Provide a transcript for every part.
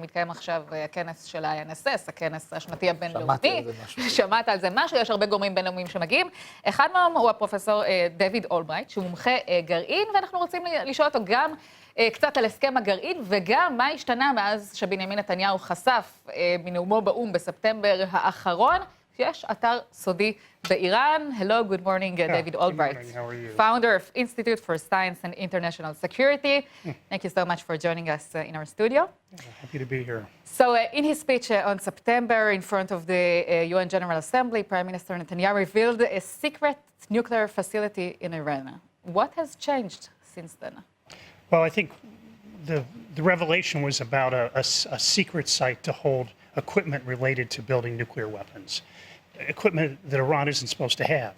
מתקיים עכשיו הכנס של ה-INSS, הכנס השנתי הבינלאומי. שמעת על זה משהו, יש הרבה גורמים בינלאומיים שמגיעים. אחד מהם הוא הפרופסור דיויד אלברייט, שהוא מומחה גרעין, ואנחנו רוצים לשאול אותו גם קצת על הסכם הגרעין, וגם מה השתנה מאז שבנימין נתניהו חשף מנאומו באו"ם בספטמבר האחרון, שיש אתר סודי באיראן. Hello, good morning, David Albright. Good morning, how are you? Founder of Institute for Science and International Security. Thank you so much for joining us in our studio. Happy to be here. So in his speech on September in front of the UN General Assembly, Prime Minister Netanyahu revealed a secret nuclear facility in Iran. What has changed since then? Well, I think the revelation was about a secret site to hold equipment related to building nuclear weapons, equipment that Iran isn't supposed to have.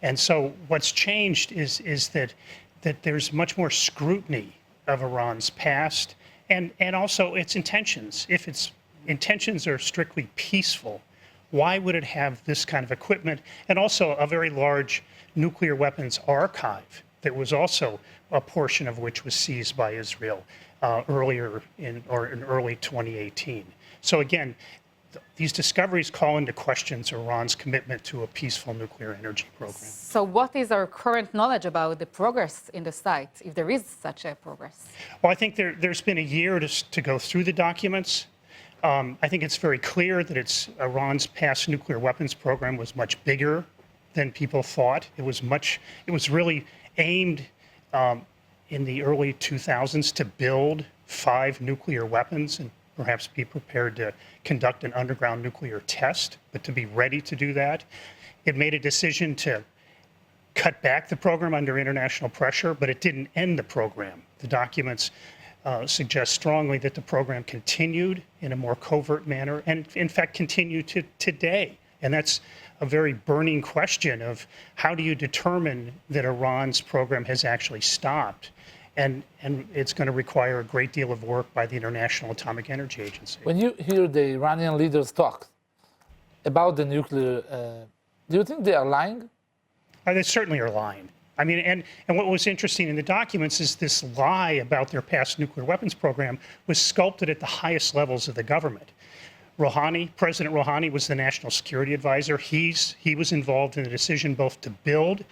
And so what's changed is that there's much more scrutiny of Iran's past and also its intentions. If its intentions are strictly peaceful, why would it have this kind of equipment? And also a very large nuclear weapons archive that was also a portion of which was seized by Israel earlier in early 2018. So again, these discoveries call into questions Iran's commitment to a peaceful nuclear energy program. So what is our current knowledge about the progress in the site, if there is such a progress? Well, I think there's been a year to go through the documents. I think it's very clear that Iran's past nuclear weapons program was much bigger than people thought. It was really aimed in the early 2000s to build 5 nuclear weapons and perhaps be prepared to conduct an underground nuclear test, but to be ready to do that. It made a decision to cut back the program under international pressure, but it didn't end the program. The documents suggest strongly that the program continued in a more covert manner and, in fact, continue to today. And that's a very burning question of how do you determine that Iran's program has actually stopped? And it's going to require a great deal of work by the International Atomic Energy Agency. When you hear the Iranian leaders talk about the nuclear, do you think they are lying? They certainly are lying. I mean, and what was interesting in the documents is this lie about their past nuclear weapons program was sculpted at the highest levels of the government. President Rouhani was the national security advisor. He was involved in the decision both to build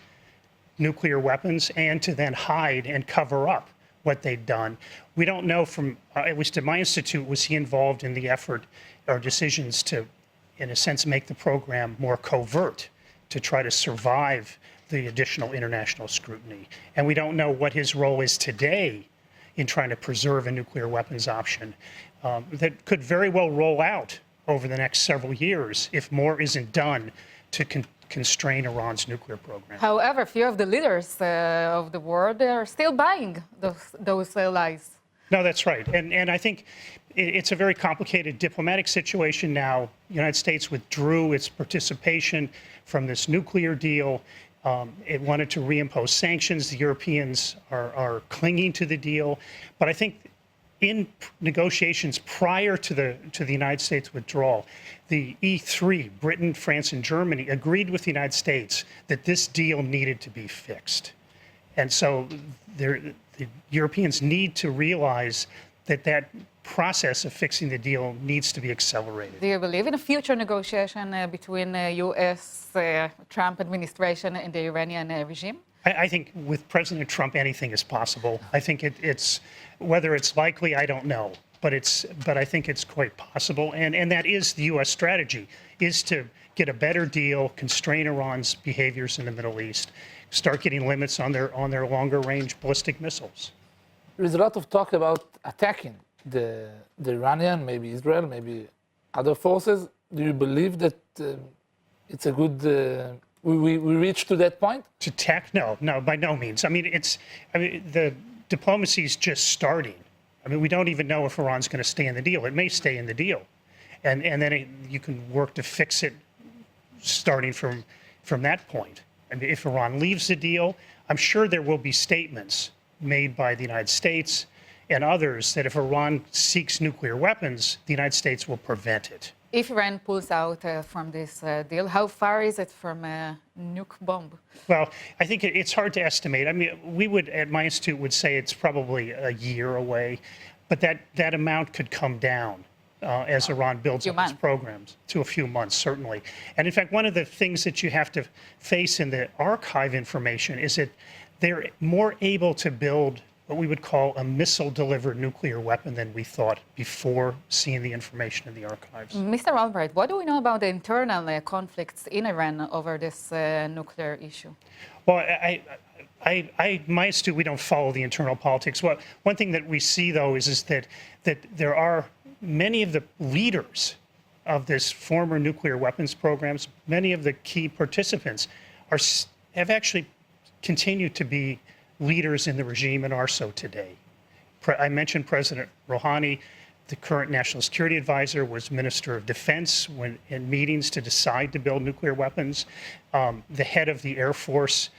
nuclear weapons and to then hide and cover up what they'd done. We don't know from, at least at my institute, was he involved in the effort or decisions to, in a sense, make the program more covert to try to survive the additional international scrutiny. And we don't know what his role is today in trying to preserve a nuclear weapons option that could very well roll out over the next several years if more isn't done to constrain Iran's nuclear program. However, few of the leaders of the world are still buying those lies. No, that's right. And I think it's a very complicated diplomatic situation now. The United States withdrew its participation from this nuclear deal. It wanted to reimpose sanctions. The Europeans are clinging to the deal. But I think in negotiations prior to the United States withdrawal, the E3, Britain, France, and Germany, agreed with the United States that this deal needed to be fixed. And so the Europeans need to realize that process of fixing the deal needs to be accelerated. Do you believe in a future negotiation between U.S. Trump administration and the Iranian regime? I think with President Trump, anything is possible. I think it's whether it's likely, I don't know, but I think it's quite possible. And that is the U.S. strategy, is to get a better deal, constrain Iran's behaviors in the Middle East, start getting limits on their longer range ballistic missiles. There's a lot of talk about attacking the Iranian, maybe Israel, maybe other forces. Do you believe that it's a good we reached to that point? To attack? No, by no means. I mean, the diplomacy is just starting. I mean, we don't even know if Iran's going to stay in the deal. It may stay in the deal. And then you can work to fix it starting from that point. I mean, if Iran leaves the deal, I'm sure there will be statements made by the United States and others that if Iran seeks nuclear weapons, the United States will prevent it. If Iran pulls out from this deal, how far is it from a nuke bomb? Well, I think it's hard to estimate. I mean, we would, at my institute, would say it's probably a year away. but that amount could come down as Iran builds up its programs to a few months, certainly. And in fact, one of the things that you have to face in the archive information is that they're more able to build what we would call a missile-delivered nuclear weapon than we thought before seeing the information in the archives. Mr. Albright, what do we know about the internal conflicts in Iran over this nuclear issue? Well, my astute, we don't follow the internal politics. Well, one thing that we see, though, is that there are many of the leaders of this former nuclear weapons programs, many of the key participants have actually continued to be leaders in the regime and are so today. I mentioned President Rouhani. The current National Security Advisor was Minister of Defense when in meetings to decide to build nuclear weapons. The head of the Air Force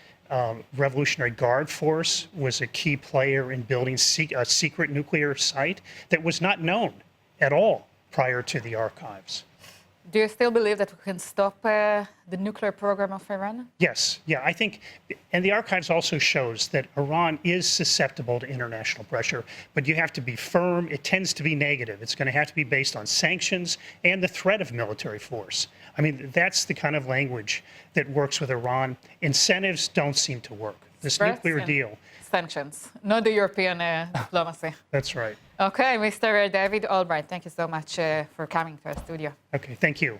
Revolutionary Guard Force was a key player in building a secret nuclear site that was not known at all prior to the archives. Do you still believe that we can stop the nuclear program of Iran? Yes, yeah, I think, and the archives also shows that Iran is susceptible to international pressure, but you have to be firm. It tends to be negative. It's going to have to be based on sanctions and the threat of military force. I mean, that's the kind of language that works with Iran. Incentives don't seem to work. This nuclear deal. Sanctions, not the European diplomacy. That's right. Okay, Mr. David Albright, thank you so much for coming to our studio. Okay, thank you.